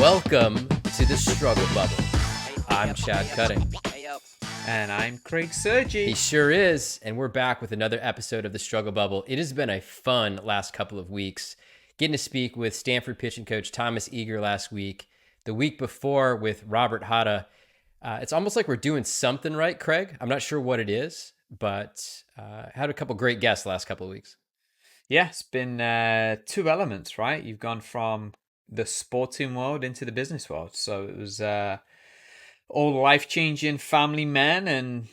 Welcome to the Struggle Bubble. I'm Chad Cutting. And I'm Craig Sergi. He sure is. And we're back with another episode of the Struggle Bubble. It has been a fun last couple of weeks. Getting to speak with Stanford pitching coach Thomas Eager last week. The week before with Robert Hatta. It's almost like we're doing something right, Craig. I'm not sure what it is, but had a couple great guests the last couple of weeks. Yeah, it's been two elements, right? You've gone from the sporting world into the business world. So it was all life-changing family men and,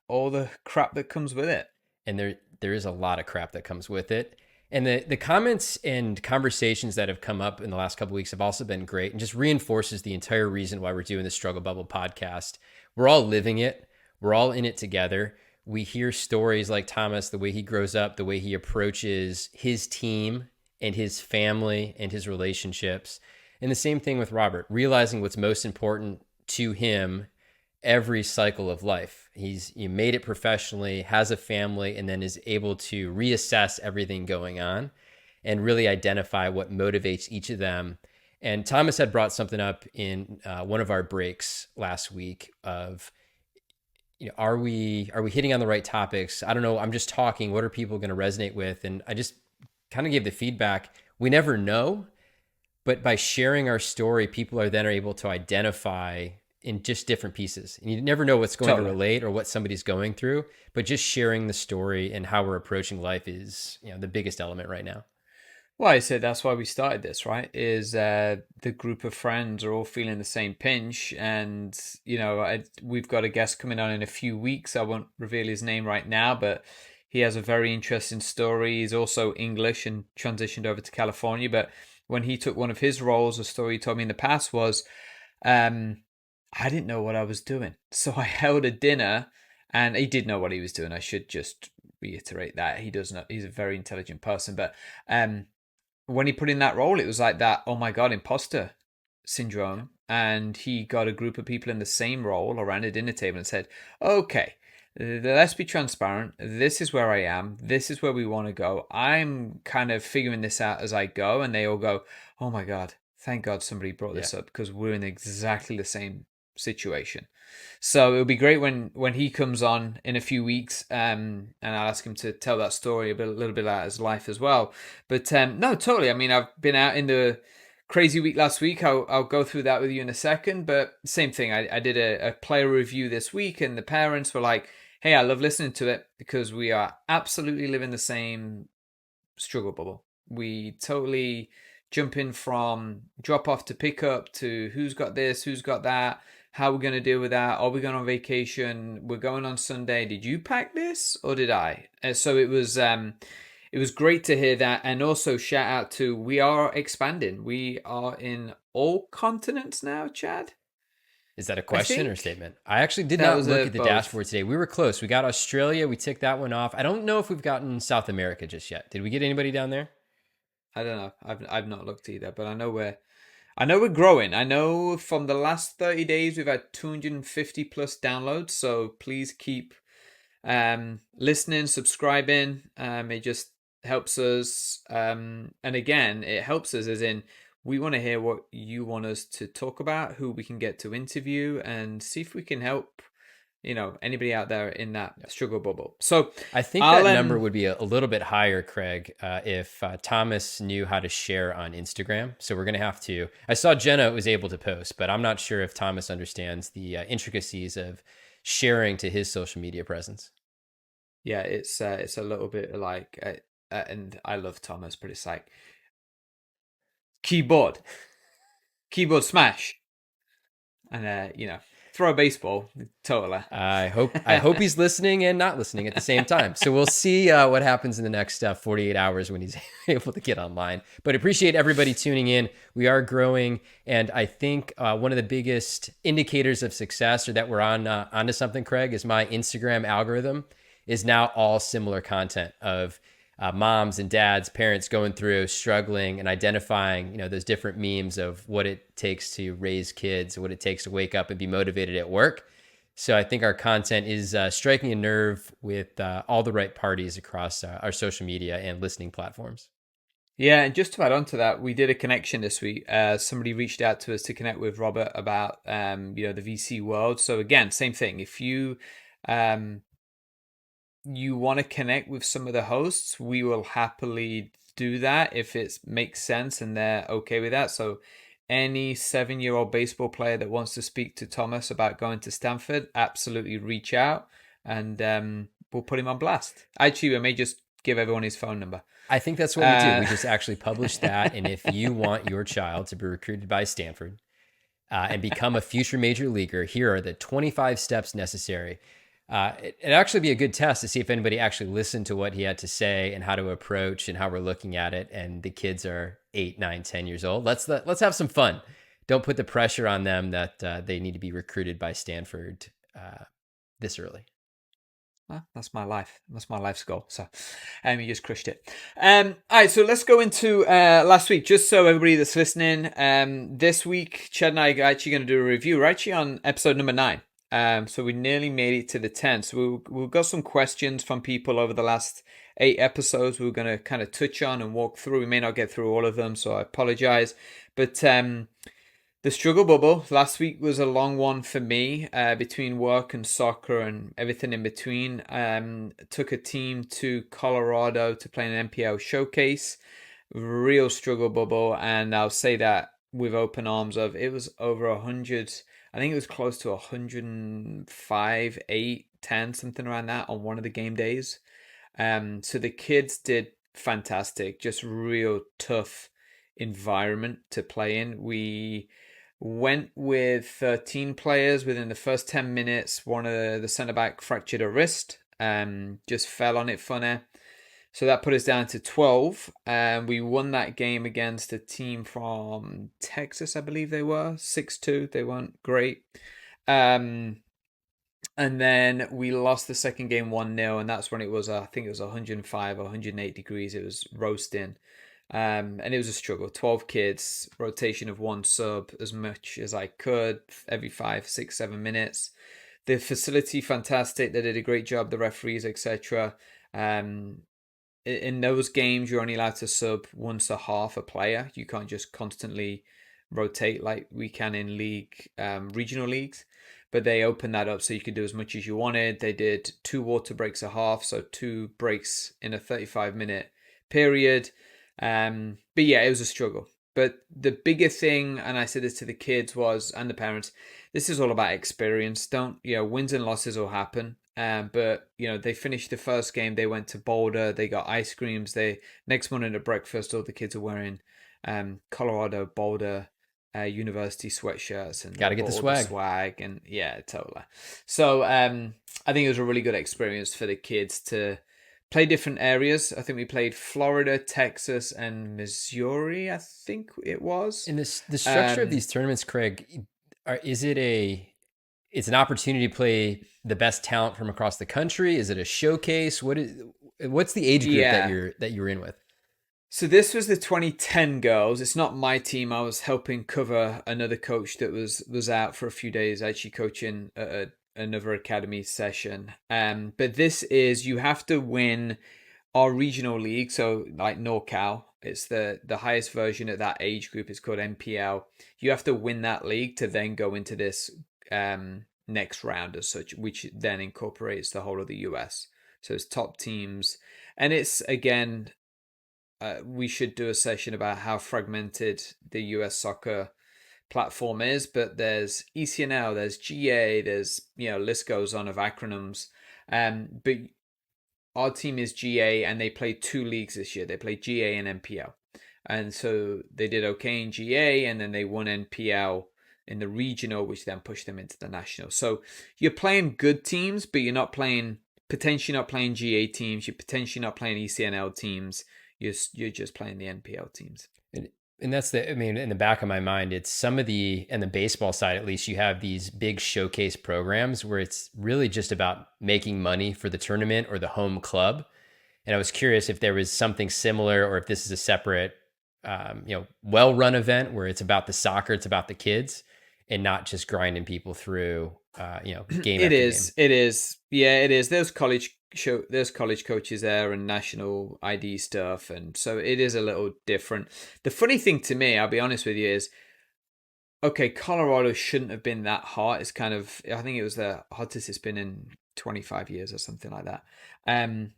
all the crap that comes with it. And there is a lot of crap that comes with it. And the comments and conversations that have come up in the last couple of weeks have also been great and just reinforces the entire reason why we're doing the Struggle Bubble podcast. We're all living it. We're all in it together. We hear stories like Thomas, the way he grows up, the way he approaches his team and his family and his relationships. And the same thing with Robert, realizing what's most important to him every cycle of life. He made it professionally, has a family, and then is able to reassess everything going on and really identify what motivates each of them. And Thomas had brought something up in one of our breaks last week of, are we hitting on the right topics? I don't know. I'm just talking. What are people going to resonate with? And I just kind of gave the feedback. We never know, but by sharing our story, people are then able to identify in just different pieces. And you never know what's going to relate or what somebody's going through, but just sharing the story and how we're approaching life is, the biggest element right now. Well, I said that's why we started this, right? Is the group of friends are all feeling the same pinch. And, we've got a guest coming on in a few weeks. I won't reveal his name right now, but he has a very interesting story. He's also English and transitioned over to California. But when he took one of his roles, a story he told me in the past was, I didn't know what I was doing. So I held a dinner, and he did know what he was doing. I should just reiterate that. He does know. He's a very intelligent person. But when he put in that role, it was like that, oh my God, imposter syndrome. And he got a group of people in the same role around a dinner table and said, okay, let's be transparent. This is where I am. This is where we want to go. I'm kind of figuring this out as I go. And they all go, oh my God, thank God somebody brought this up, because we're in exactly the same situation. So it'll be great when he comes on in a few weeks, and I'll ask him to tell that story a little bit about his life as well. But no, totally. I mean, I've been out in the crazy week last week. I'll go through that with you in a second. But same thing. I did a player review this week, and the parents were like, hey, I love listening to it because we are absolutely living the same struggle bubble. We totally jump in from drop off to pick up to who's got this, who's got that, how we're going to deal with that. Are we going on vacation? We're going on Sunday. Did you pack this or did I? So it was great to hear that. And also shout out to, we are expanding. We are in all continents now, Chad. Is that a question or statement? I actually did not look at the dashboard today. We were close. We got Australia. We ticked that one off. I don't know if we've gotten South America just yet. Did we get anybody down there? I don't know. I've not looked either, but I know we're growing. I know from the last 30 days we've had 250 plus downloads. So please keep listening, subscribing. It just helps us. And again, it helps us as in, we want to hear what you want us to talk about, who we can get to interview, and see if we can help, anybody out there in that struggle bubble. So I think that number would be a little bit higher, Craig, if Thomas knew how to share on Instagram. So we're going to have to, I saw Jenna was able to post, but I'm not sure if Thomas understands the intricacies of sharing to his social media presence. Yeah, it's a little bit like, and I love Thomas, but it's like, keyboard smash, and throw a baseball, totally. I hope he's listening and not listening at the same time. So we'll see what happens in the next 48 hours when he's able to get online. But appreciate everybody tuning in. We are growing, and I think one of the biggest indicators of success, or that we're onto something, Craig, is my Instagram algorithm is now all similar content of moms and dads, parents going through, struggling, and identifying, those different memes of what it takes to raise kids, what it takes to wake up and be motivated at work. So I think our content is striking a nerve with all the right parties across our social media and listening platforms. Yeah, and just to add on to that, we did a connection this week. Somebody reached out to us to connect with Robert about the VC world. So again, same thing. If um, you want to connect with some of the hosts, we will happily do that if it makes sense and they're okay with that. So any 7-year-old baseball player that wants to speak to Thomas about going to Stanford, absolutely reach out and we'll put him on blast. Actually, we may just give everyone his phone number. I think that's what we do. Uh, We just actually publish that. And if you want your child to be recruited by Stanford and become a future major leaguer, here are the 25 steps necessary. It'd actually be a good test to see if anybody actually listened to what he had to say and how to approach and how we're looking at it. And the kids are 8, 9, 10 years old. Let's have some fun. Don't put the pressure on them that they need to be recruited by Stanford this early. Well, that's my life. That's my life's goal. So, you just crushed it. All right, so let's go into last week. Just so everybody that's listening, this week, Chad and I are actually going to do a review. We're actually on episode number 9. So we nearly made it to the 10. So we've got some questions from people over the last 8 episodes. We're going to kind of touch on and walk through. We may not get through all of them, so I apologize. But the struggle bubble last week was a long one for me, between work and soccer and everything in between. Took a team to Colorado to play an NPL showcase. Real struggle bubble, and I'll say that with open arms. Of it was over 100. I think it was close to 105, 8, 10, something around that on one of the game days. So the kids did fantastic. Just real tough environment to play in. We went with 13 players. Within the first 10 minutes, one of the centre back fractured a wrist, just fell on it funny. So that put us down to 12. And we won that game against a team from Texas, I believe they were, 6-2. They weren't great. And then we lost the second game 1-0, and that's when it was, I think it was 105 or 108 degrees. It was roasting. And it was a struggle. 12 kids, rotation of one sub as much as I could every 5, 6, 7 minutes. The facility, fantastic. They did a great job, the referees, etc. In those games, you're only allowed to sub once a half a player. You can't just constantly rotate like we can in regional leagues. But they opened that up so you could do as much as you wanted. They did 2 water breaks a half, so 2 breaks in a 35-minute period. But yeah, it was a struggle. But the bigger thing, and I said this to the kids and the parents, this is all about experience. Don't, wins and losses will happen. But they finished the first game. They went to Boulder. They got ice creams. Next morning at breakfast, all the kids are wearing Colorado Boulder university sweatshirts, and Got to get the swag. swag. And yeah, totally. So I think it was a really good experience for the kids to play different areas. I think we played Florida, Texas, and Missouri, I think it was. In this, the structure of these tournaments, Craig, it's an opportunity to play the best talent from across the country? Is it a showcase? What's the age group that you're in with? So this was the 2010 girls. It's not my team. I was helping cover another coach that was out for a few days, actually coaching another academy session. But this is, you have to win our regional league. So like NorCal, it's the highest version of that age group. It's called NPL. You have to win that league to then go into this next round as such, which then incorporates the whole of the US. So it's top teams. And it's, again, we should do a session about how fragmented the US soccer platform is, but there's ECNL, there's GA, there's, list goes on of acronyms. But our team is GA, and they played 2 leagues this year. They played GA and NPL. And so they did okay in GA, and then they won NPL in the regional, which then pushed them into the national. So you're playing good teams, but you're potentially not playing GA teams. You're potentially not playing ECNL teams. You're just playing the NPL teams. And that's in the back of my mind, it's some of in the baseball side, at least, you have these big showcase programs where it's really just about making money for the tournament or the home club. And I was curious if there was something similar, or if this is a separate, well-run event where it's about the soccer, it's about the kids, and not just grinding people through, game after game. It is. Yeah, it is. Those college there's college coaches there and national ID stuff, and so it is a little different. The funny thing to me, I'll be honest with you, is okay, Colorado shouldn't have been that hot. It's kind of, I think it was the hottest it's been in 25 years or something like that. Um,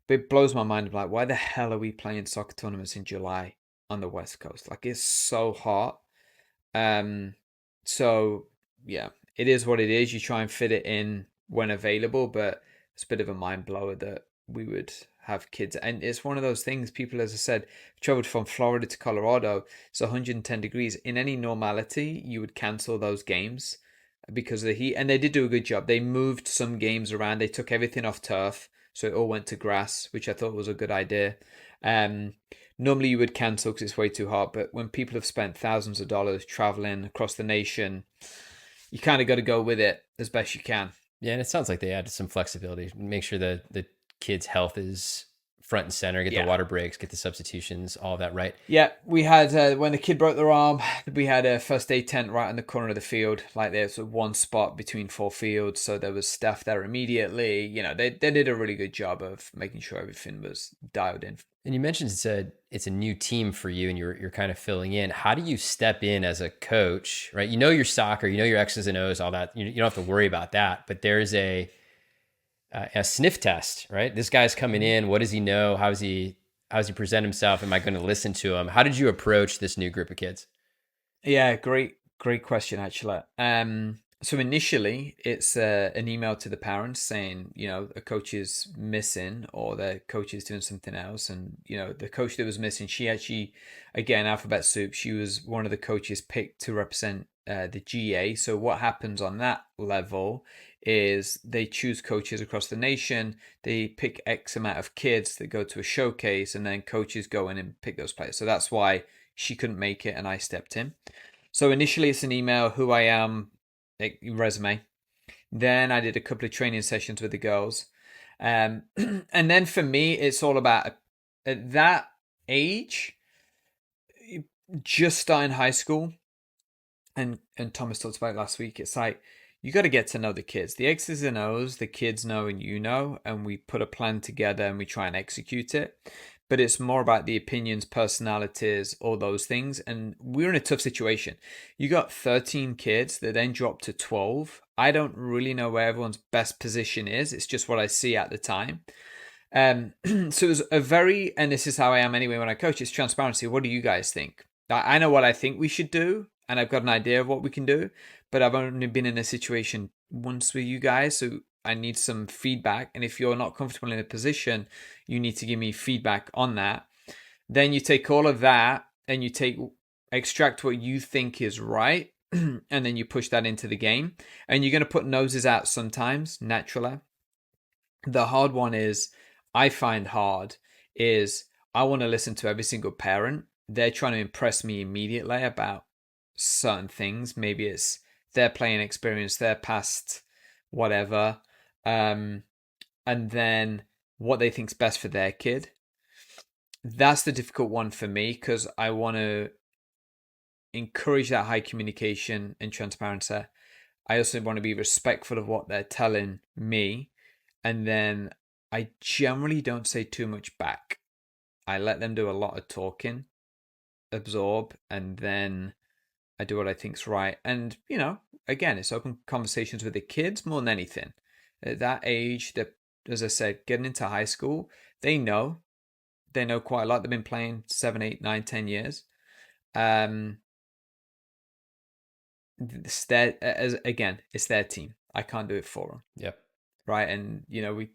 but it blows my mind. Like, why the hell are we playing soccer tournaments in July on the West Coast? Like, it's so hot. Um, so yeah, it is what it is. You try and fit it in when available, but it's a bit of a mind blower that we would have kids. And it's one of those things. People, as I said, traveled from Florida to Colorado. It's 110 degrees. In any normality, you would cancel those games because of the heat. And they did do a good job. They moved some games around. They took everything off turf, so it all went to grass, which I thought was a good idea. Um, Normally you would cancel because it's way too hot, but when people have spent thousands of dollars traveling across the nation, you kind of got to go with it as best you can. Yeah, and it sounds like they added some flexibility, make sure that the kids' health is front and center, get the Yeah. water breaks, get the substitutions, all of that right. Yeah, we had when the kid broke their arm, we had a first aid tent right in the corner of the field. Like there's one spot between four fields, so there was staff there immediately. You know, they did a really good job of making sure everything was dialed in. And you mentioned it's a new team for you, and you're kind of filling in. How do you step in as a coach, right? You know your soccer, you know your X's and O's, all that. You don't have to worry about that. But there's a sniff test, right? This guy's coming in. What does he know? How's he present himself? Am I going to listen to him? How did you approach this new group of kids? Yeah, great question, actually. So initially, it's an email to the parents saying, you know, a coach is missing or the coach is doing something else. And, you know, the coach that was missing, she actually, again, alphabet soup, she was one of the coaches picked to represent the GA. So what happens on that level is they choose coaches across the nation. They pick X amount of kids that go to a showcase, and then coaches go in and pick those players. So that's why she couldn't make it and I stepped in. So initially it's an email, who I am, resume. Then I did a couple of training sessions with the girls. And then for me, it's all about at that age, just starting high school, and Thomas talked about it last week. It's like you got to get to know the kids. The X's and O's, the kids know and you know, and we put a plan together and we try and execute it. But it's more about the opinions, personalities, all those things. And we're in a tough situation. You got 13 kids that then drop to 12. I don't really know where everyone's best position is. It's just what I see at the time. So it was a very, and this is how I am anyway when I coach, it's transparency. What do you guys think? I know what I think we should do, and I've got an idea of what we can do, but I've only been in a situation once with you guys, so I need some feedback. And if you're not comfortable in a position, you need to give me feedback on that. Then you take all of that and you extract what you think is right, and then you push that into the game. And you're going to put noses out sometimes, naturally. The hard one is, I find hard, is I want to listen to every single parent. They're trying to impress me immediately about certain things. Maybe it's their playing experience, their past, whatever. And then what they think's best for their kid. That's the difficult one for me because I want to encourage that high communication and transparency. I also want to be respectful of what they're telling me. And then I generally don't say too much back. I let them do a lot of talking, absorb, and then I do what I think's right. And, you know, again, it's open conversations with the kids more than anything. At that age, that, as I said, getting into high school, they know. They know quite a lot. They've been playing 7, 8, 9, 10 years. It's it's their team. I can't do it for them. Yep. Right. And, you know, we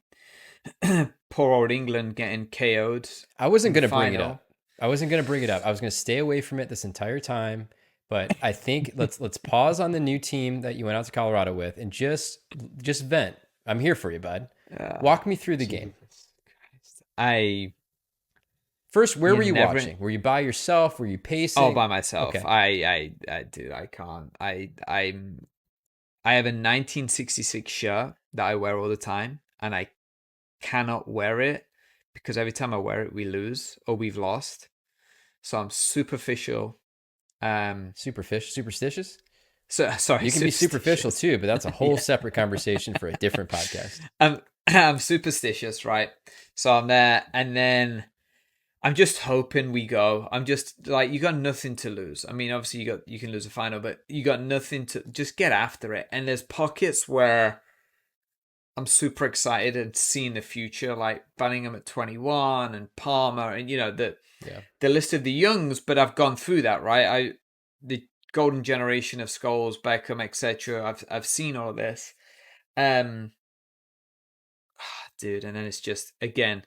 poor old England getting KO'd. I wasn't going to bring it up. I wasn't going to bring it up. I was going to stay away from it this entire time. But I think let's pause on the new team that you went out to Colorado with and just vent. I'm here for you, bud. Walk me through the game. First, where were you watching? Were you by yourself? Were you pacing? Oh, by myself. Okay. I do. I can't. I have a 1966 shirt that I wear all the time, and I cannot wear it because every time I wear it, we lose or we've lost. So I'm superficial. Superstitious? So sorry, you can be superficial too, but that's a whole separate conversation for a different podcast. I'm superstitious, right? So I'm there, and then I'm just hoping we go. I'm just like, you got nothing to lose. I mean, obviously you can lose a final, but you got nothing to just get after it. And there's pockets where I'm super excited and seeing the future, like Bellingham at 21 and Palmer, and Yeah. the list of the youngs. But I've gone through that, right? The golden generation of Scholes, Beckham, etc. I've seen all of this, um, dude. And then it's just, again,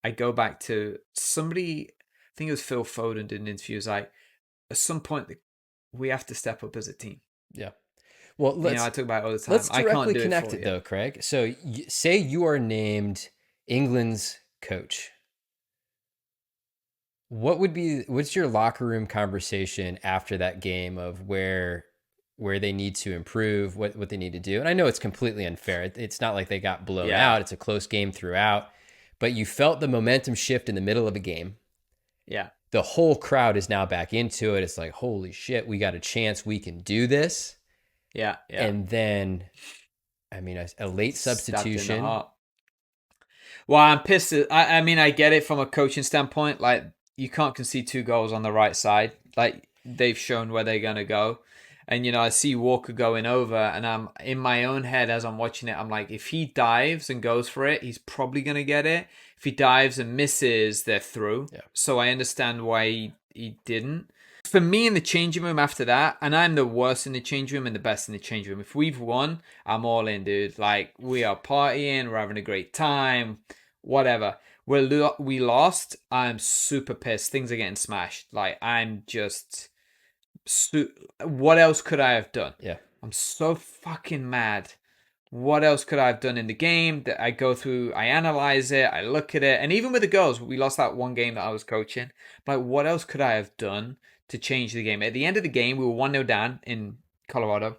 I go back to somebody. I think it was Phil Foden did an interview. It was like, at some point we have to step up as a team. Yeah. Well, I talk about it all the time. let's I can't directly do it connect for it you. though, Craig. So say you are named England's coach. What's your locker room conversation after that game of where they need to improve, what they need to do? And I know it's completely unfair. It's not like they got blown Yeah, out. It's a close game throughout, but you felt the momentum shift in the middle of a game. yeah, The whole crowd is now back into it. It's like, holy shit, we got a chance. We can do this. yeah, yeah. And then, I mean, a late Stabbed in the substitution. heart. Well, I'm pissed. I mean, I get it from a coaching standpoint. Like, you can't concede 2 goals on the right side. Like, they've shown where they're gonna go, and I see Walker going over, and I'm in my own head as I'm watching it. I'm like, if he dives and goes for it, he's probably gonna get it. If he dives and misses, they're through. Yeah. So I understand why he didn't. For me in the changing room after that, and I'm the worst in the change room and the best in the change room. If we've won, I'm all in, dude. Like, we are partying, we're having a great time, whatever. We lost. I'm super pissed. Things are getting smashed. Like, I'm just. What else could I have done? Yeah. I'm so fucking mad. What else could I have done in the game? That I go through, I analyze it, I look at it, and even with the girls, we lost that one game that I was coaching. But what else could I have done to change the game? At the end of the game, we were 1-0 down in Colorado.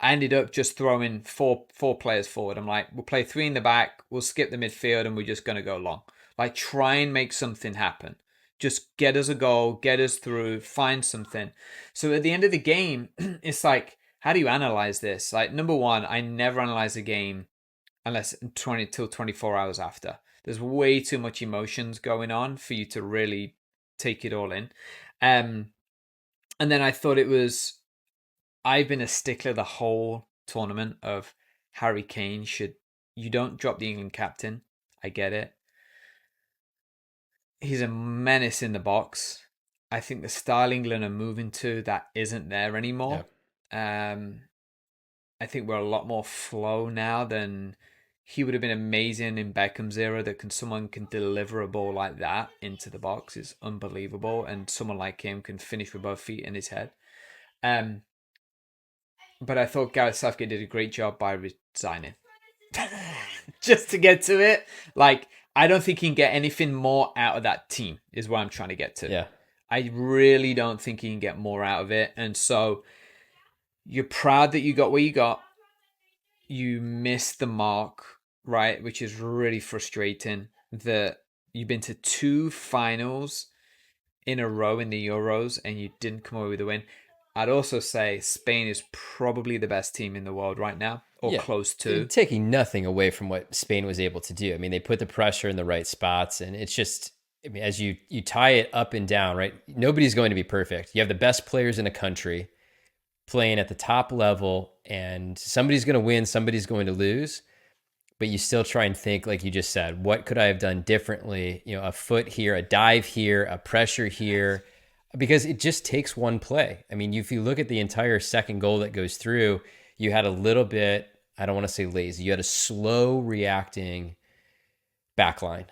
I ended up just throwing four players forward. I'm like, we'll play 3 in the back, we'll skip the midfield, and we're just gonna go long. Like, try and make something happen. Just get us a goal, get us through, find something. So at the end of the game, it's like, how do you analyze this? Like, number one, I never analyze a game unless 20 till 24 hours after. There's way too much emotions going on for you to really take it all in. And then I thought it was, I've been a stickler the whole tournament of Harry Kane should, you don't drop the England captain. I get it. He's a menace in the box. I think the style England are moving to, that isn't there Yeah. anymore. I think we're a lot more flow now than he would have been. Amazing in Beckham's era. That someone can deliver a ball like that into the box is unbelievable, and someone like him can finish with both feet in his head. But I thought Gareth Southgate did a great job by resigning. Just to get to it. Like, I don't think he can get anything more out of that team, is what I'm trying to get to. Yeah. I really don't think he can get more out of it. And so you're proud that you got what you got. You missed the mark, right? Which is really frustrating that you've been to 2 finals in a row in the Euros and you didn't come away with a win. I'd also say Spain is probably the best team in the world right now, or Yeah. close to. Taking nothing away from what Spain was able to do. I mean, they put the pressure in the right spots, and it's just, I mean, as you tie it up and down, right? Nobody's going to be perfect. You have the best players in a country playing at the top level, and somebody's going to win, somebody's going to lose. But you still try and think, like you just said, what could I have done differently? A foot here, a dive here, a pressure here, because it just takes one play. I mean, if you look at the entire second goal that goes through, you had a little bit, I don't want to say lazy, you had a slow reacting back line,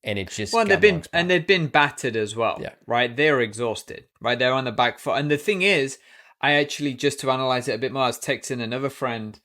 and it just Well, got in the wrong and spot. they've been battered as well, Yeah. right? They're exhausted, right? They're on the back foot. And the thing is, I actually, just to analyze it a bit more, I was texting another friend.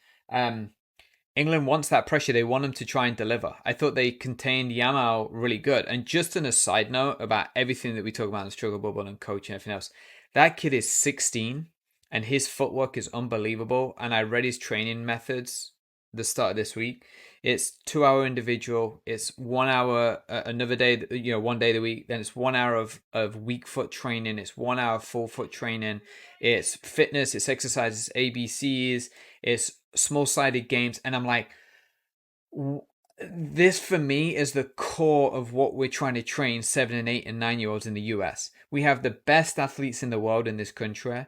England wants that pressure. They want them to try and deliver. I thought they contained Yamal really good. And just on a side note about everything that we talk about in the struggle bubble and coaching and everything else, that kid is 16 and his footwork is unbelievable. And I read his training methods the start of this week. It's 2 hour individual. It's 1 hour another day, one day of the week. Then it's 1 hour of weak foot training. It's 1 hour full foot training. It's fitness. It's exercises, ABCs. It's small sided games. And I'm like, This for me is the core of what we're trying to train 7 and 8 and 9 year olds in the US. We have the best athletes in the world in this country,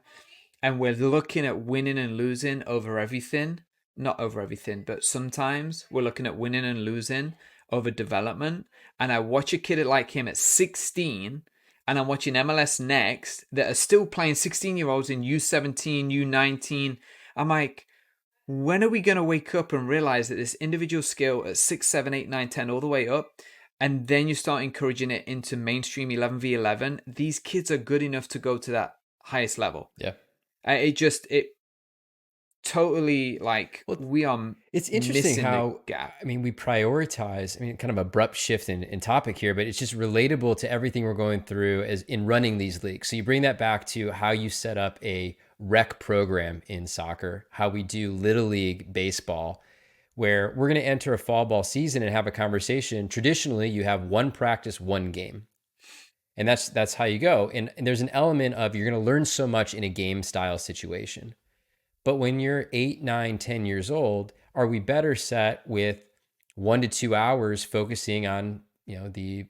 and we're looking at winning and losing over everything. Not over everything, but sometimes we're looking at winning and losing over development. And I watch a kid like him at 16, and I'm watching MLS Next that are still playing 16-year-olds in U17, U19. I'm like, when are we going to wake up and realize that this individual skill at 6, 7, 8, 9, 10, all the way up, and then you start encouraging it into mainstream 11v11, these kids are good enough to go to that highest level. Yeah. It totally, like, Well, we are it's interesting missing the how, gap. I mean, we prioritize, I mean, kind of abrupt shift in topic here, but it's just relatable to everything we're going through as in running these leagues. So you bring that back to how you set up a rec program in soccer, how we do Little League baseball, where we're going to enter a fall ball season and have a conversation. Traditionally, you have one practice, one game. And that's how you go. And there's an element of you're going to learn so much in a game style situation. But when you're 8, 9, 10 years old, are we better set with 1 to 2 hours focusing on, the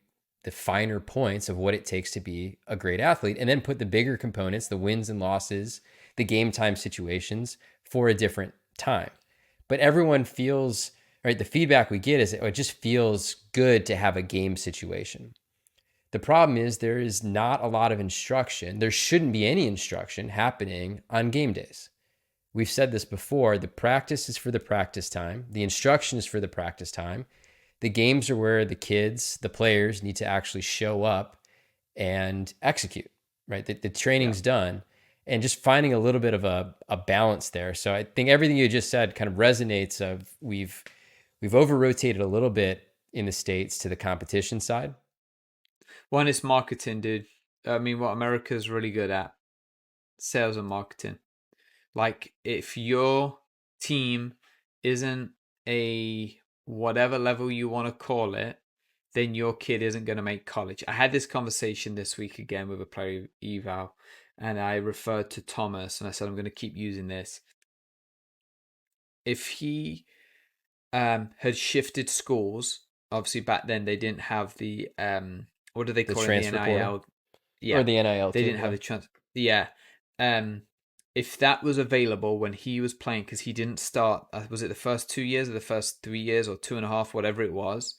finer points of what it takes to be a great athlete, and then put the bigger components, the wins and losses, the game time situations for a different time? But everyone feels, right, the feedback we get is it just feels good to have a game situation. The problem is there is not a lot of instruction. There shouldn't be any instruction happening on game days. We've said this before. The practice is for the practice time. The instruction is for the practice time. The games are where the kids, the players, need to actually show up and execute, right? The training's done, and just finding a little bit of a balance there. So I think everything you just said kind of resonates of we've over-rotated a little bit in the States to the competition side. One is marketing, dude. I mean, what America's really good at, sales and marketing. Like, if your team isn't a whatever level you want to call it, then your kid isn't going to make college. I had this conversation this week again with a player eval, and I referred to Thomas, and I said, I'm going to keep using this. If he had shifted schools, obviously back then they didn't have the what do they The call it, the transfer portal NIL? or Yeah, the NIL they too. didn't have Yeah. the chance. Yeah, um, if that was available when he was playing, because he didn't start, was it the first 2 years or the first 3 years or 2.5, whatever it was,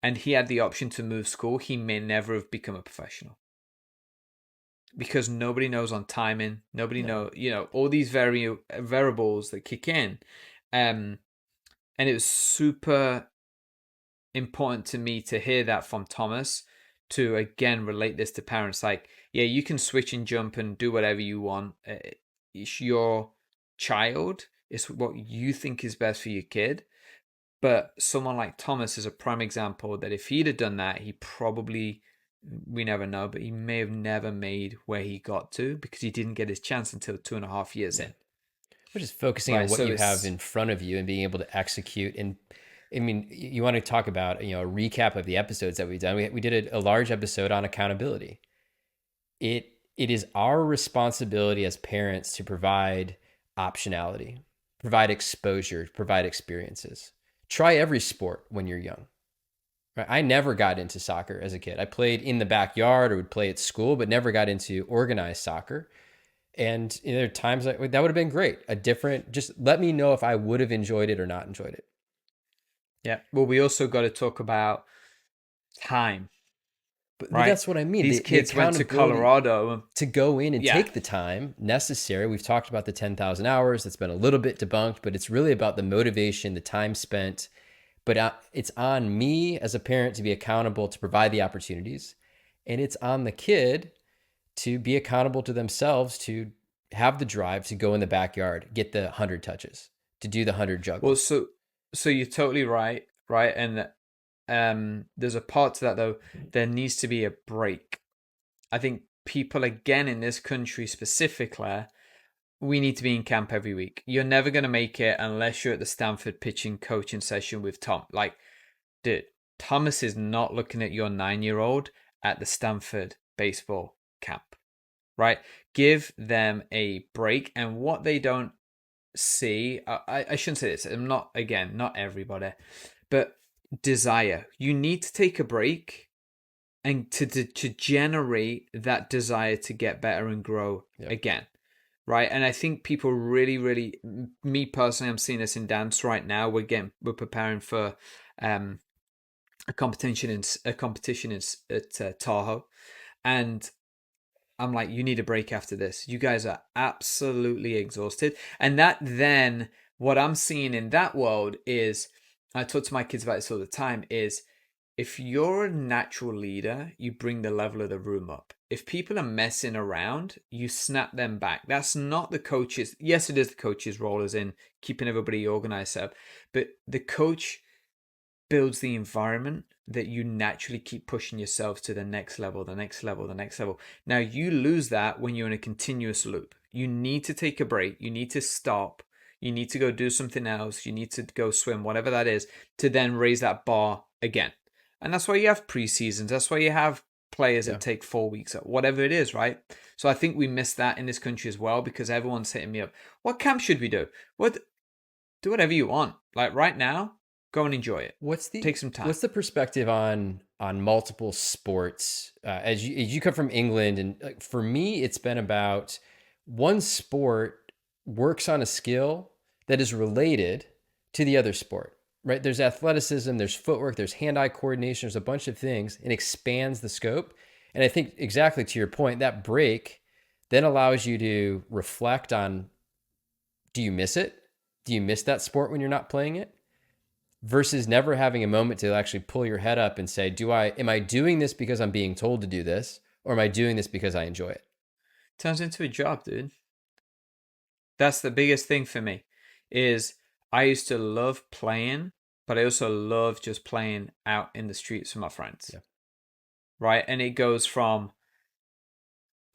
and he had the option to move school, he may never have become a professional because nobody knows on timing. Nobody No. know, all these variables that kick in, and it was super important to me to hear that from Thomas, to again relate this to parents. Like, yeah, you can switch and jump and do whatever you want. It's your child. It's what you think is best for your kid. But someone like Thomas is a prime example that if he'd have done that, he probably, we never know, but he may have never made where he got to because he didn't get his chance until 2.5 years Yeah. in. We're just focusing on Right. what So you have it's, in front of you and being able to execute. And I mean, you want to talk about, a recap of the episodes that we've done. We did a large episode on accountability. It is our responsibility as parents to provide optionality, provide exposure, provide experiences. Try every sport when you're young. Right? I never got into soccer as a kid. I played in the backyard or would play at school, but never got into organized soccer. And there are times that would have been great. A different, just let me know if I would have enjoyed it or not enjoyed it. yeah. Well, we also got to talk about time, But right? that's what I mean. These The kids went to accountability Colorado. to go in and Yeah. take the time necessary. We've talked about the 10,000 hours. That's been a little bit debunked, but it's really about the motivation, the time spent. But it's on me as a parent to be accountable to provide the opportunities. And it's on the kid to be accountable to themselves to have the drive to go in the backyard, get the 100 touches, to do the 100 Well, juggles. so you're totally right, right? And there's a part to that though. There needs to be a break. I think people again in this country specifically, we need to be in camp every week. You're never going to make it unless you're at the Stanford pitching coaching session with Tom. Like, dude, Thomas is not looking at your 9-year-old at the Stanford baseball camp, right? Give them a break. And what they don't see, I shouldn't say this, I'm not, again, not everybody, but desire. You need to take a break and to generate that desire to get better and grow Yep. again. Right. And I think people really, really, me personally, I'm seeing this in dance right now. We're preparing for a competition at Tahoe, and I'm like, you need a break after this. You guys are absolutely exhausted. And that then, what I'm seeing in that world is, I talk to my kids about this all the time, is if you're a natural leader, you bring the level of the room up. If people are messing around, you snap them back. That's not the coach's. Yes, it is the coach's role, as in keeping everybody organized up, but the coach builds the environment that you naturally keep pushing yourself to the next level, the next level, the next level. Now, you lose that when you're in a continuous loop. You need to take a break. You need to stop. You need to go do something else. You need to go swim, whatever that is, to then raise that bar again. And that's why you have preseasons. That's why you have players Yeah. that take 4 weeks, whatever it is, right? So I think we miss that in this country as well, because everyone's hitting me up. What camp should we do? What Do whatever you want. Like right now, go and enjoy it. Take some time. What's the perspective on multiple sports as you come from England, and like, for me it's been about one sport works on a skill that is related to the other sport, right? There's athleticism, there's footwork, there's hand-eye coordination, there's a bunch of things, and expands the scope. And I think exactly to your point, that break then allows you to reflect on, do you miss it? Do you miss that sport when you're not playing it? Versus never having a moment to actually pull your head up and say, am I doing this because I'm being told to do this, or am I doing this because I enjoy it? Turns into a job, dude. That's the biggest thing for me. Is I used to love playing, but I also love just playing out in the streets with my friends. Yeah. Right? And it goes from,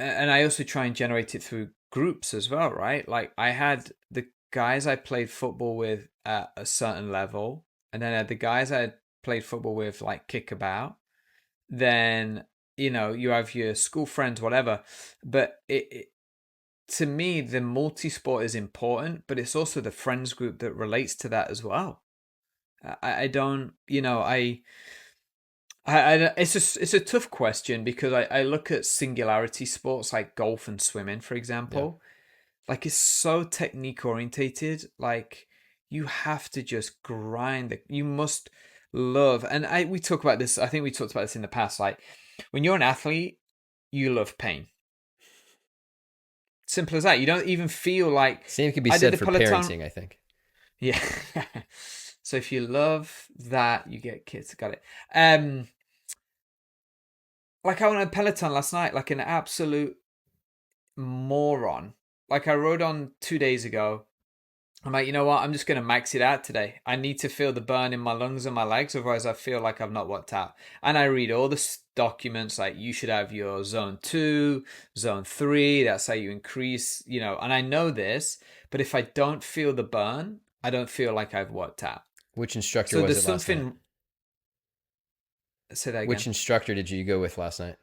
and I also try and generate it through groups as well, right? Like I had the guys I played football with at a certain level, and then I had the guys I played football with like kickabout. Then, you have your school friends, whatever. But to me, the multi-sport is important, but it's also the friends group that relates to that as well. I don't, it's a tough question, because I look at singularity sports like golf and swimming, for Yeah. example. Like it's so technique orientated. Like you have to just grind. You must love. And we talk about this. I think we talked about this in the past. Like when you're an athlete, you love pain. Simple as that. You don't even feel like Same could be I did said the for Peloton. parenting, I think. Yeah. So if you love that, you get kids. Got it. Like I went on Peloton last night, like an absolute moron. Like I rode on 2 days ago. I'm like, you know what? I'm just going to max it out today. I need to feel the burn in my lungs and my legs. Otherwise, I feel like I've not worked out. And I read all the documents, like you should have your zone 2, zone 3. That's how you increase, and I know this. But if I don't feel the burn, I don't feel like I've worked out. Which instructor So was there's it last night? something. Say that Which again. instructor did you go with last night?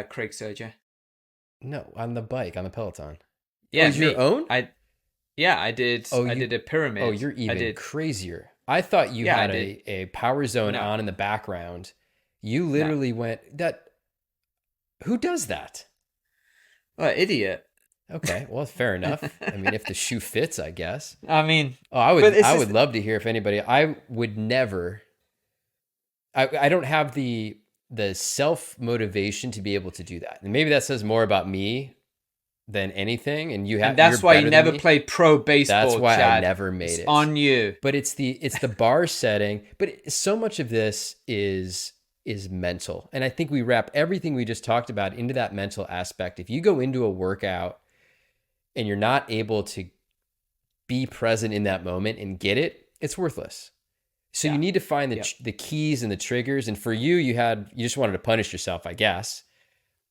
Craig Surger. No, on the bike, on the Peloton. Oh, Yeah, your me. own? Yeah, I did. Oh, I did a pyramid. you're I even did. crazier. I thought you Yeah, I had did. a power zone No, on in the background. You no. literally went that. Who does that? Oh, idiot. Okay, well, fair enough. I mean, if the shoe fits, I guess. I mean, Oh, I but would it's I just would love to hear if anybody. I would never. I don't have the self motivation to be able to do that, and maybe that says more about me than anything. And and you're that's why you better than never me. played pro That's baseball, why I Chad. never made It's it. on you. But it's the bar setting. But so much of this is mental, and I think we wrap everything we just talked about into that mental aspect. If you go into a workout and you're not able to be present in that moment and get it, it's worthless. So you Yeah. need to find Yep. the keys and the triggers. And for you, you just wanted to punish yourself, I guess.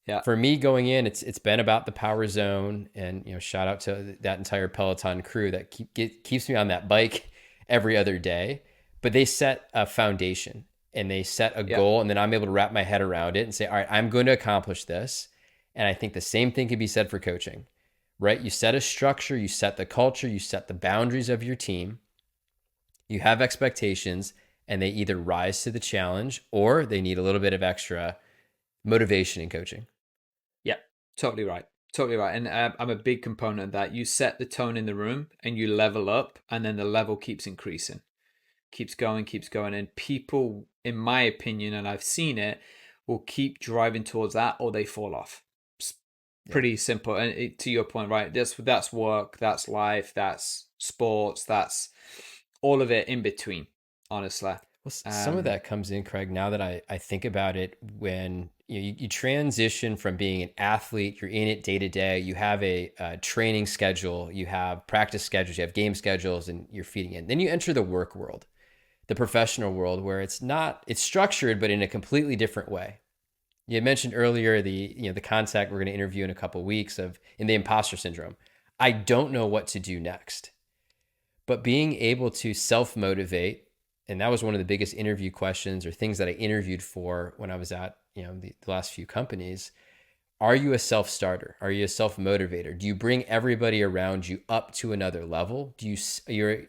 Yeah. For me, going in, it's been about the power zone, and shout out to that entire Peloton crew that keeps me on that bike every other day. But they set a foundation and they set a Yeah. goal, and then I'm able to wrap my head around it and say, all right, I'm going to accomplish this. And I think the same thing could be said for coaching, right? You set a structure, you set the culture, you set the boundaries of your team. You have expectations, and they either rise to the challenge or they need a little bit of extra motivation and coaching. Yeah, totally right. Totally right. And I'm a big component of that. You set the tone in the room and you level up, and then the level keeps increasing, keeps going, keeps going. And people, in my opinion, and I've seen it, will keep driving towards that or they fall off. It's Yeah. pretty simple. And to your point, right? That's work, that's life, that's sports, that's all of it in between, honestly. Well, some of that comes in, Craig, now that I think about it, when you transition from being an athlete, you're in it day to day, you have a training schedule, you have practice schedules, you have game schedules, and you're feeding in. Then you enter the work world, the professional world, where it's structured, but in a completely different way. You had mentioned earlier the contact we're going to interview in a couple of weeks in the imposter syndrome. I don't know what to do next, but being able to self motivate, and that was one of the biggest interview questions or things that I interviewed for when I was at the last few companies. Are you a self starter? Are you a self motivator? Do you bring everybody around you up to another level? You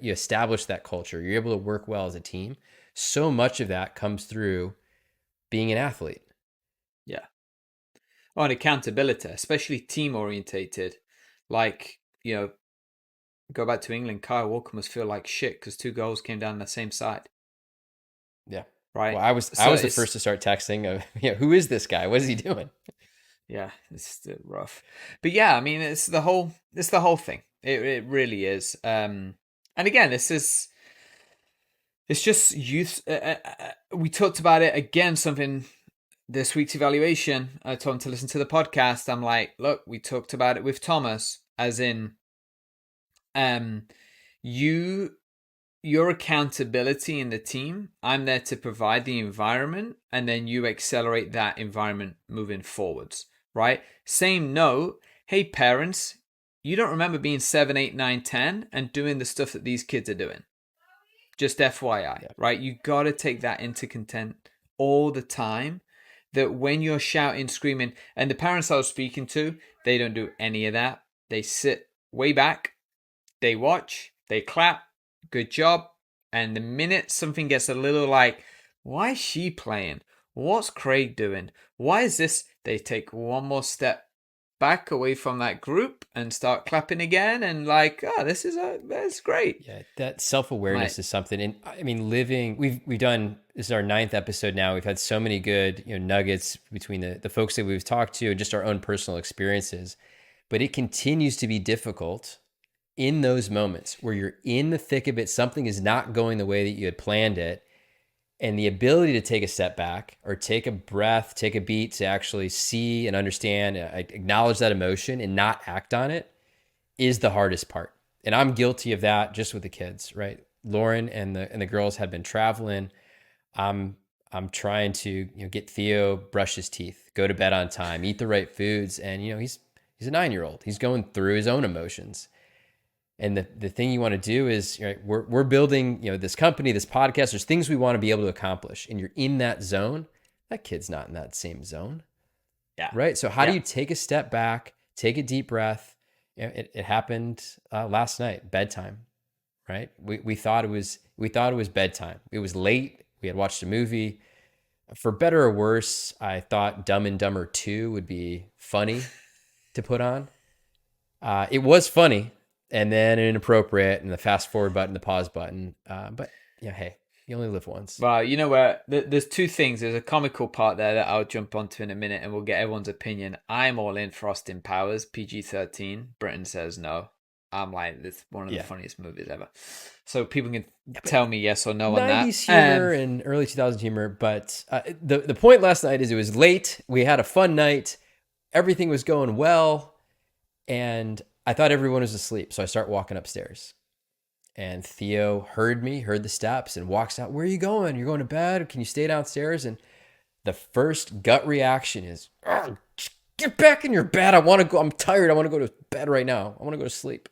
establish that culture? You're able to work well as a team. So much of that comes through being an athlete. Yeah. Oh, and accountability, especially team orientated. Like, go back to England, Kyle Walker must feel like shit because 2 goals came down the same side. Yeah. Right. Well, I So was the first to start texting of, who is this guy? What is he doing? yeah, it's rough. But yeah, I mean, it's the whole thing. It really is. And again, it's just youth. We talked about it again, something this week's evaluation. I told him to listen to the podcast. I'm like, look, we talked about it with Thomas, as in, um, you your accountability in the team. I'm there to provide the environment, and then you accelerate that environment moving forwards. Right? Same note. Hey, parents, you don't remember being 7, 8, 9, 10 and doing the stuff that these kids are doing. Just FYI, Yeah. right? You got to take that into content all the time. That when you're shouting, screaming, and the parents I was speaking to, they don't do any of that. They sit way back, they watch, they clap, good job. And the minute something gets a little like, why is she playing? What's Craig doing? Why is this? They take one more step back away from that group and start clapping again and like, oh, that's great. Yeah, that self-awareness Like, is something. And I mean, we've done, this is our 9th episode now. We've had so many good, nuggets between the folks that we've talked to and just our own personal experiences. But it continues to be difficult in those moments where you're in the thick of it, something is not going the way that you had planned it. And the ability to take a step back or take a breath, take a beat to actually see and understand, acknowledge that emotion and not act on it is the hardest part. And I'm guilty of that just with the kids, right? Lauren and the girls had been traveling. I'm trying to get Theo brush his teeth, go to bed on time, eat the right foods, and he's a 9-year-old. He's going through his own emotions. And the thing you want to do is, we're building this company, this podcast. There's things we want to be able to accomplish, and you're in that zone. That kid's not in that same zone, yeah. right? So how do Yeah. you take a step back, take a deep breath? It happened last night, bedtime, right? We thought it was bedtime. It was late. We had watched a movie. For better or worse, I thought Dumb and Dumber 2 would be funny to put on. It was funny, and then inappropriate, and the fast forward button, the pause button. But hey, you only live once. Well, you know where there's two things. There's a comical part there that I'll jump onto in a minute, and we'll get everyone's opinion. I'm all in for Austin Powers, PG-13. Britain says no. I'm like, it's one of the funniest movies ever. So people can tell me yes or no on that. 90s humor and early 2000s humor. But the point last night is it was late. We had a fun night. Everything was going well. And I thought everyone was asleep. So I start walking upstairs. And Theo heard me, heard the steps, and walks out. Where are you going? You're going to bed? Can you stay downstairs? And the first gut reaction is, oh, get back in your bed. I want to go. I'm tired. I want to go to bed right now. I want to go to sleep.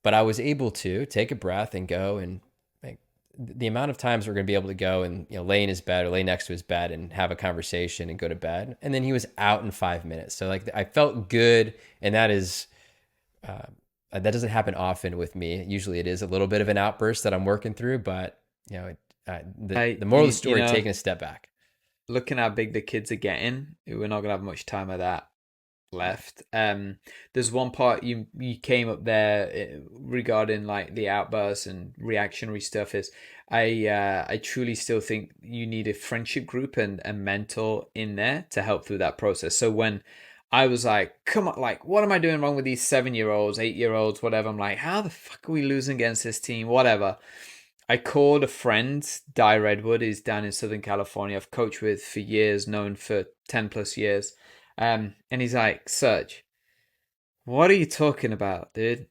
But I was able to take a breath and go. And the amount of times we're going to be able to go and lay in his bed or lay next to his bed and have a conversation and go to bed. And then he was out in 5 minutes. So I felt good. And that is That doesn't happen often with me. Usually it is a little bit of an outburst that I'm working through, but the moral of the You story, know, taking a step back. looking how big the kids are getting, we're not gonna have much time of that left. There's one part you came up there regarding like the outbursts and reactionary stuff. Is I truly still think you need a friendship group and a mentor in there to help through that process. So when I was like, come on, like, what am I doing wrong with these 7-year-olds, 8-year-olds, whatever? I'm like, how the fuck are we losing against this team? Whatever. I called a friend, Di Redwood, is down in Southern California. I've coached with for years, known for 10 plus years. And he's like, Serge, what are you talking about, dude?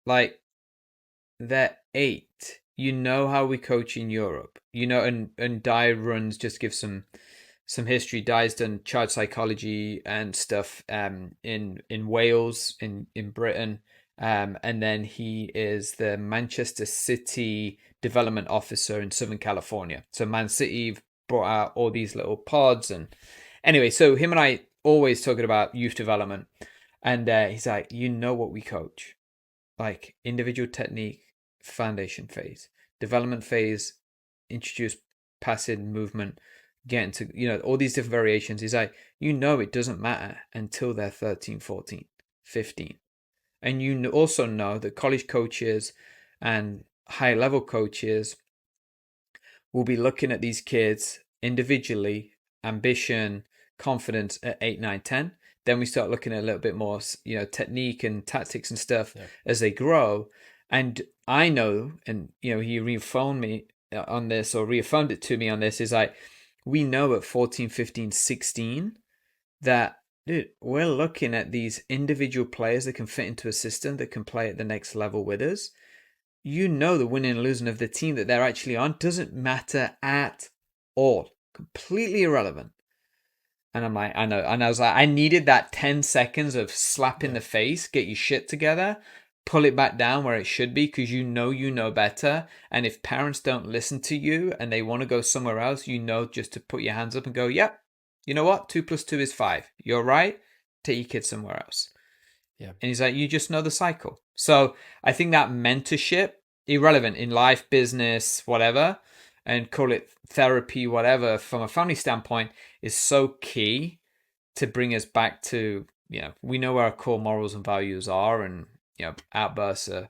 Like, they're 8. You know how we coach in Europe. You know, and Di runs, just give some history. Di's done child psychology and stuff in Wales, in Britain. And then he is the Manchester City development officer in Southern California. So Man City brought out all these little pods. And anyway, so him and I always talking about youth development. And he's like, you know what we coach? Like individual technique, foundation phase, development phase, introduce passing movement, getting to, all these different variations. He's like, it doesn't matter until they're 13, 14, 15. And you also know that college coaches and high level coaches will be looking at these kids individually, ambition, confidence at 8, 9, 10. Then we start looking at a little bit more, technique and tactics and stuff as they grow. And I know, and he reaffirmed me on this, or reaffirmed it to me on this, is like, we know at 14, 15, 16 that, dude, we're looking at these individual players that can fit into a system that can play at the next level with us. The winning and losing of the team that they're actually on doesn't matter at all. Completely irrelevant. And I'm like, I know. And I was like, I needed that 10 seconds of slap in the face, get your shit together, pull it back down where it should be, because you know better. And if parents don't listen to you and they want to go somewhere else, just to put your hands up and go, yep, you know what? 2 plus 2 is 5. You're right. Take your kids somewhere else. Yeah. And he's like, you just know the cycle. So I think that mentorship, irrelevant in life, business, whatever, and call it therapy, whatever, from a family standpoint, is so key to bring us back to, we know where our core morals and values are, and, outbursts are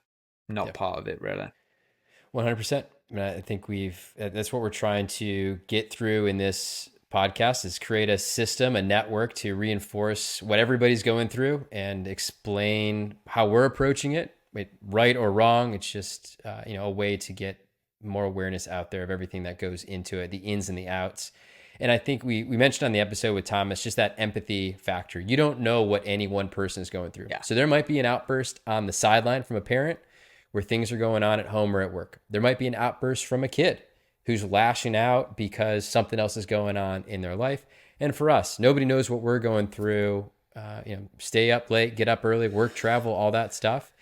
not part of it, really. 100%. I think that's what we're trying to get through in this podcast, is create a system, a network to reinforce what everybody's going through and explain how we're approaching it, right or wrong. It's just, a way to get more awareness out there of everything that goes into it, the ins and the outs. And I think we mentioned on the episode with Thomas, just that empathy factor. You don't know what any one person is going through. Yeah. So there might be an outburst on the sideline from a parent where things are going on at home or at work. There might be an outburst from a kid who's lashing out because something else is going on in their life. And for us, nobody knows what we're going through. Stay up late, get up early, work, travel, all that stuff.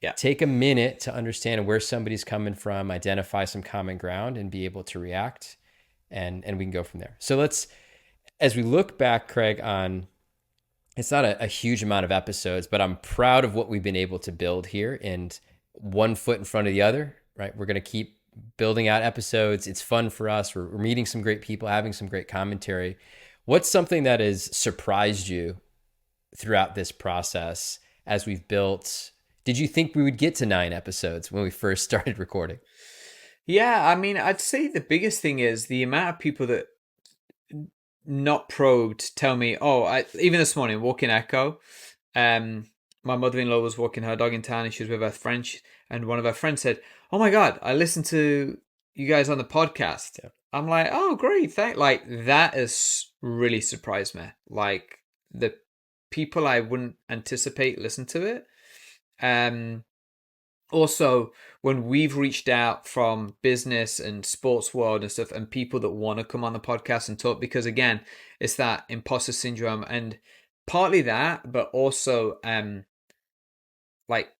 Yeah. Take a minute to understand where somebody's coming from, identify some common ground, and be able to react. And we can go from there. So as we look back, Craig, on, it's not a huge amount of episodes, but I'm proud of what we've been able to build here, and one foot in front of the other, right? We're going to keep building out episodes. It's fun for us. We're meeting some great people, having some great commentary. What's something that has surprised you throughout this process as we've built? Did you think we would get to 9 episodes when we first started recording? Yeah, I mean, I'd say the biggest thing is the amount of people that not probed tell me, even this morning, walking Echo, my mother-in-law was walking her dog in town and she was with her friend, and one of her friends said, oh my God, I listened to you guys on the podcast. Yeah. I'm like, oh, great. Like, that has really surprised me. Like, the people I wouldn't anticipate listen to it. Also, when we've reached out from business and sports world and stuff, and people that want to come on the podcast and talk, because again, it's that imposter syndrome, and partly that, but also like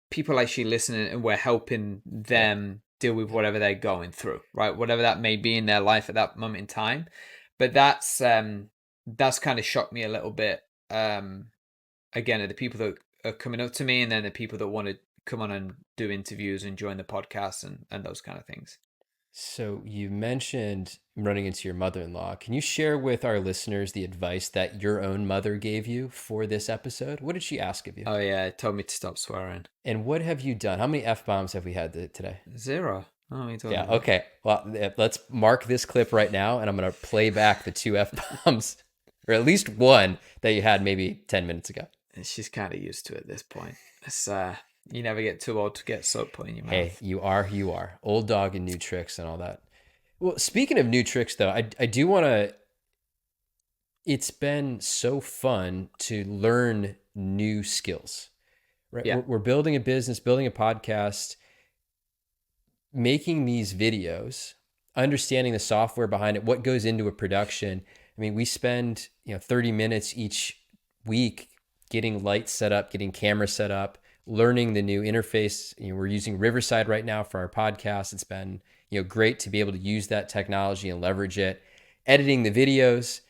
people actually listening, and we're helping them deal with whatever they're going through, right? Whatever that may be in their life at that moment in time. But that's kind of shocked me a little bit. Again, the people that are coming up to me, and then the people that want to come on and do interviews and join the podcast and those kind of things. So you mentioned running into your mother-in-law. Can you share with our listeners the advice that your own mother gave you for this episode? What did she ask of you? Oh yeah, it told me to stop swearing. And what have you done? How many F-bombs have we had today? Zero. Oh, what are you talking Yeah, about? okay. Well, let's mark this clip right now, and I'm going to play back the two F-bombs, or at least one that you had maybe 10 minutes ago. She's kind of used to it at this point. It's you never get too old to get soap put in your Hey, mouth. you are who you are. Old dog and new tricks and all that. Well, speaking of new tricks, though, I do want to. It's been so fun to learn new skills, right? Yeah. We're building a business, building a podcast, making these videos, understanding the software behind it, what goes into a production. I mean, we spend 30 minutes each week getting lights set up, getting cameras set up, learning the new interface. We're using Riverside right now for our podcast. It's been great to be able to use that technology and leverage it. Editing the videos,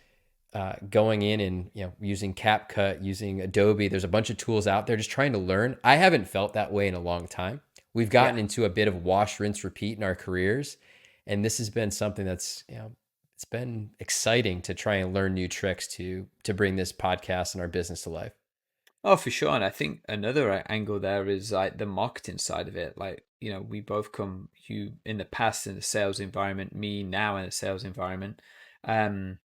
going in and using CapCut, using Adobe. There's a bunch of tools out there. Just trying to learn. I haven't felt that way in a long time. We've gotten Yeah. into a bit of wash, rinse, repeat in our careers, and this has been something that's it's been exciting to try and learn new tricks to bring this podcast and our business to life. Oh, for sure. And I think another angle there is like the marketing side of it. Like, we both come, you in the past in the sales environment, me now in a sales environment. Um,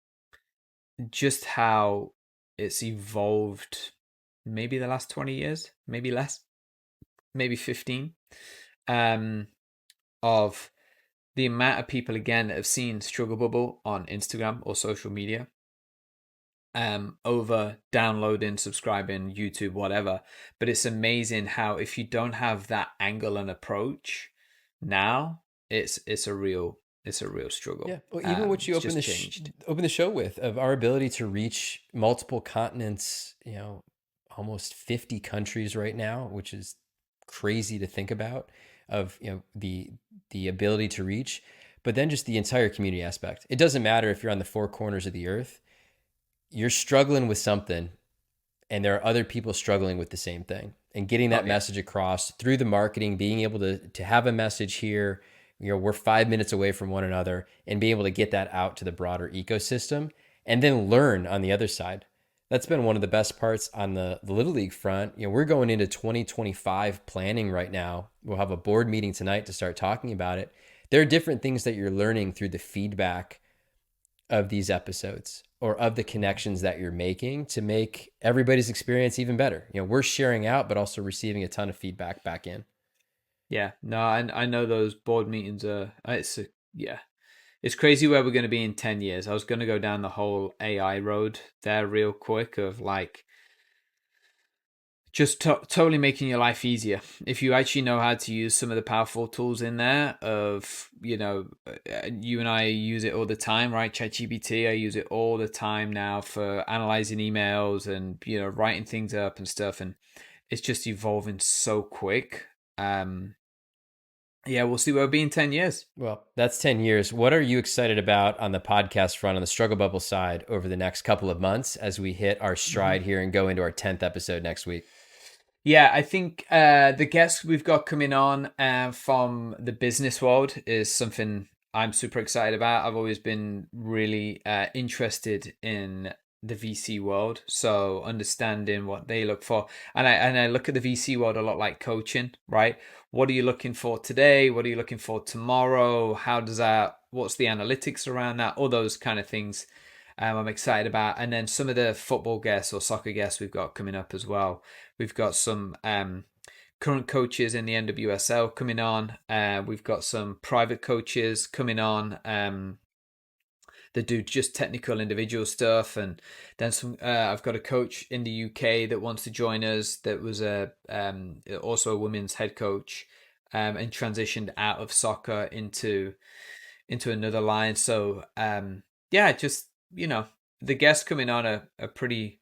just how it's evolved maybe the last 20 years, maybe less, maybe 15, um, of the amount of people again that have seen Struggle Bubble on Instagram or social media, over downloading, subscribing, YouTube, whatever. But it's amazing how if you don't have that angle and approach now, it's a real Yeah, struggle. well, even what you It's just changed. open the show with of our ability to reach multiple continents, almost 50 countries right now, which is crazy to think about. Of the ability to reach, but then just the entire community aspect. It doesn't matter if you're on the four corners of the earth, you're struggling with something, and there are other people struggling with the same thing, and getting Oh that yeah. message across through the marketing, being able to have a message here. We're 5 minutes away from one another, and being able to get that out to the broader ecosystem, and then learn on the other side. That's been one of the best parts on the Little League front. We're going into 2025 planning right now. We'll have a board meeting tonight to start talking about it. There are different things that you're learning through the feedback of these episodes or of the connections that you're making to make everybody's experience even better. We're sharing out, but also receiving a ton of feedback back in. Yeah. No, I know those board meetings are yeah. It's crazy where we're going to be in 10 years. I was going to go down the whole AI road there real quick of like just totally making your life easier if you actually know how to use some of the powerful tools in there of you and I use it all the time, right? ChatGPT, I use it all the time now for analyzing emails and writing things up and stuff, and it's just evolving so quick. Yeah, we'll see where we'll be in 10 years. Well, that's 10 years. What are you excited about on the podcast front, on the Struggle Bubble side, over the next couple of months as we hit our stride here and go into our 10th episode next week? Yeah, I think the guests we've got coming on from the business world is something I'm super excited about. I've always been really interested in the VC world, so understanding what they look for, and I look at the VC world a lot like coaching, right? What are you looking for today? What are you looking for tomorrow? How does that? What's the analytics around that? All those kind of things. I'm excited about, and then some of the football guests or soccer guests we've got coming up as well. We've got some current coaches in the NWSL coming on. We've got some private coaches coming on that do just technical individual stuff, and then some. I've got a coach in the UK that wants to join us. That was also a women's head coach, and transitioned out of soccer into another line. So yeah, just the guests coming on are pretty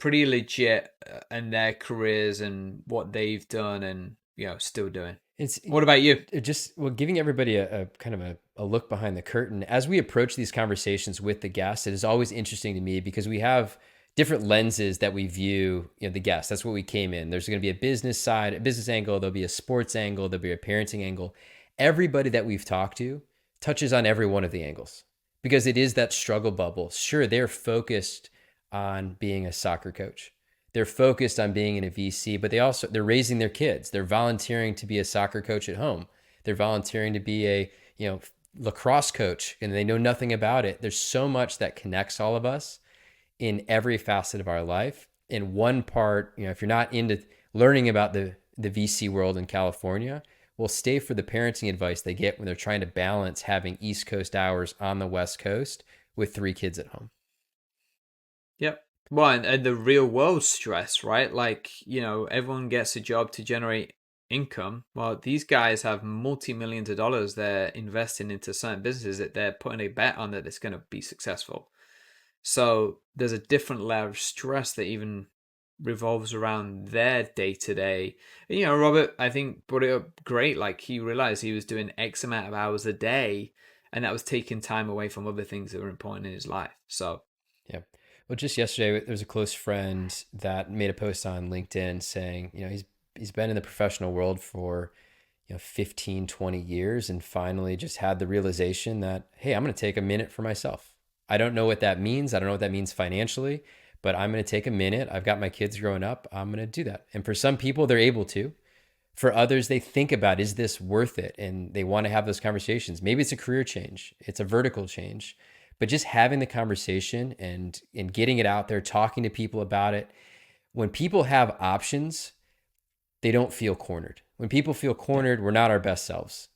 legit in their careers and what they've done and still doing. It's What about you? just giving everybody a kind of a look behind the curtain as we approach these conversations with the guests. It is always interesting to me because we have different lenses that we view, the guests. That's what we came in. There's going to be a business side, a business angle. There'll be a sports angle. There'll be a parenting angle. Everybody that we've talked to touches on every one of the angles because it is that struggle bubble. Sure, they're focused on being a soccer coach. They're focused on being in a VC, but they're raising their kids. They're volunteering to be a soccer coach at home. They're volunteering to be a, lacrosse coach, and they know nothing about it. There's so much that connects all of us in every facet of our life. In one part, if you're not into learning about the VC world in California, well, stay for the parenting advice they get when they're trying to balance having East Coast hours on the West Coast with 3 kids at home. Yep. Well, and the real world stress, right? Like, everyone gets a job to generate income. Well, these guys have multi-millions of dollars they're investing into certain businesses that they're putting a bet on that it's going to be successful. So there's a different level of stress that even revolves around their day to day. Robert, I think, brought it up great. Like, he realized he was doing X amount of hours a day, and that was taking time away from other things that were important in his life. So, yeah. Well, just yesterday, there was a close friend that made a post on LinkedIn saying, he's been in the professional world for 15, 20 years, and finally just had the realization that, hey, I'm going to take a minute for myself. I don't know what that means. I don't know what that means financially, but I'm going to take a minute. I've got my kids growing up. I'm going to do that. And for some people, they're able to. For others, they think about, is this worth it? And they want to have those conversations. Maybe it's a career change. It's a vertical change. But just having the conversation and getting it out there, talking to people about it. When people have options, they don't feel cornered. When people feel cornered, we're not our best selves.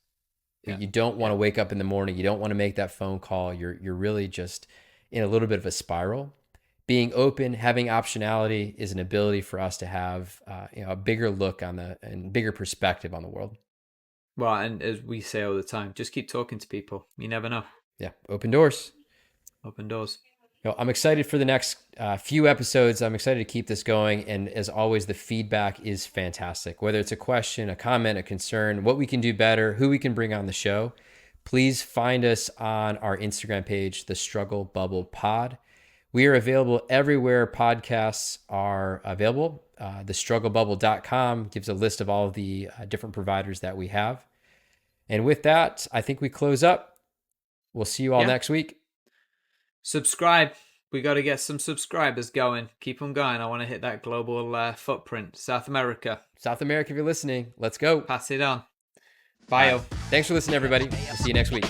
Yeah. You don't want to wake up in the morning. You don't want to make that phone call. You're really just in a little bit of a spiral. Being open, having optionality is an ability for us to have a bigger look on and bigger perspective on the world. Well, and as we say all the time, just keep talking to people. You never know. Yeah, open doors. Open doors. I'm excited for the next few episodes. I'm excited to keep this going. And as always, the feedback is fantastic. Whether it's a question, a comment, a concern, what we can do better, who we can bring on the show, please find us on our Instagram page, The Struggle Bubble Pod. We are available everywhere podcasts are available. TheStruggleBubble.com gives a list of all of the different providers that we have. And with that, I think we close up. We'll see you all next week. Subscribe. We got to get some subscribers going. Keep them going. I want to hit that global footprint. South America, if you're listening, let's go. Pass it on. Bye. Thanks for listening, everybody. We'll see you next week.